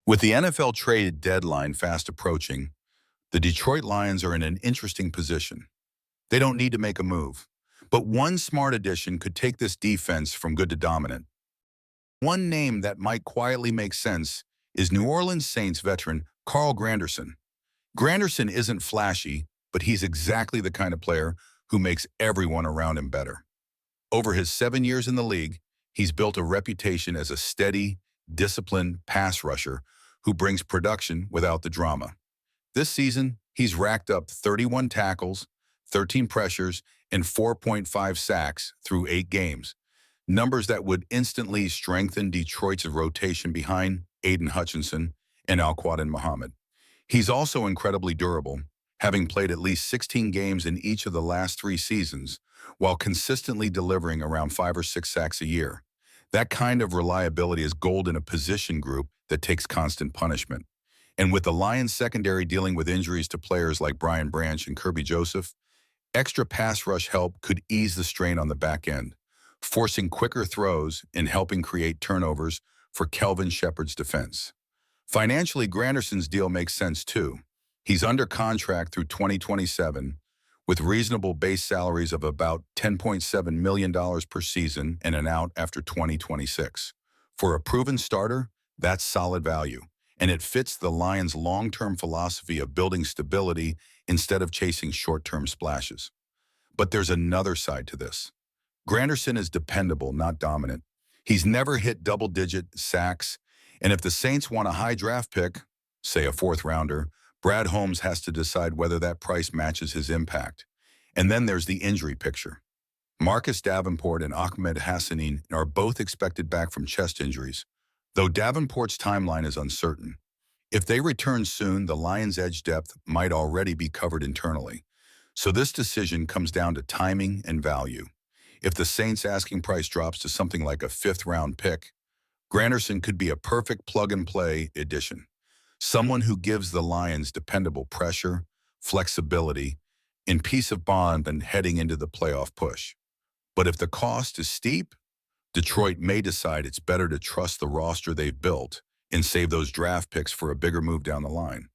With the NFL trade deadline fast approaching, the Detroit Lions are in an interesting position. They don't need to make a move, but one smart addition could take this defense from good to dominant. One name that might quietly make sense is New Orleans Saints veteran Carl Granderson. Granderson isn't flashy, but he's exactly the kind of player who makes everyone around him better. Over his 7 years in the league, he's built a reputation as a steady, disciplined pass rusher who brings production without the drama. This season, he's racked up 31 tackles, 13 pressures, and 4.5 sacks through 8 games, numbers that would instantly strengthen Detroit's rotation behind Aiden Hutchinson and Alquadin Muhammad. He's also incredibly durable, having played at least 16 games in each of the last 3 seasons, while consistently delivering around 5 or 6 sacks a year. That kind of reliability is gold in a position group that takes constant punishment. And with the Lions secondary dealing with injuries to players like Brian Branch and Kirby Joseph, extra pass rush help could ease the strain on the back end, forcing quicker throws and helping create turnovers for Kelvin Shepard's defense. Financially, Granderson's deal makes sense too. He's under contract through 2027, with reasonable base salaries of about $10.7 million per season and an out after 2026. For a proven starter, that's solid value, and it fits the Lions' long-term philosophy of building stability instead of chasing short-term splashes. But there's another side to this. Granderson is dependable, not dominant. He's never hit double-digit sacks, and if the Saints want a high draft pick, say a 4th rounder, Brad Holmes has to decide whether that price matches his impact. And then there's the injury picture. Marcus Davenport and Ahmed Hassanin are both expected back from chest injuries, though Davenport's timeline is uncertain. If they return soon, the Lions' edge depth might already be covered internally. So this decision comes down to timing and value. If the Saints' asking price drops to something like a 5th-round pick, Granderson could be a perfect plug-and-play addition. Someone who gives the Lions dependable pressure, flexibility, and peace of mind and heading into the playoff push. But if the cost is steep, Detroit may decide it's better to trust the roster they've built and save those draft picks for a bigger move down the line.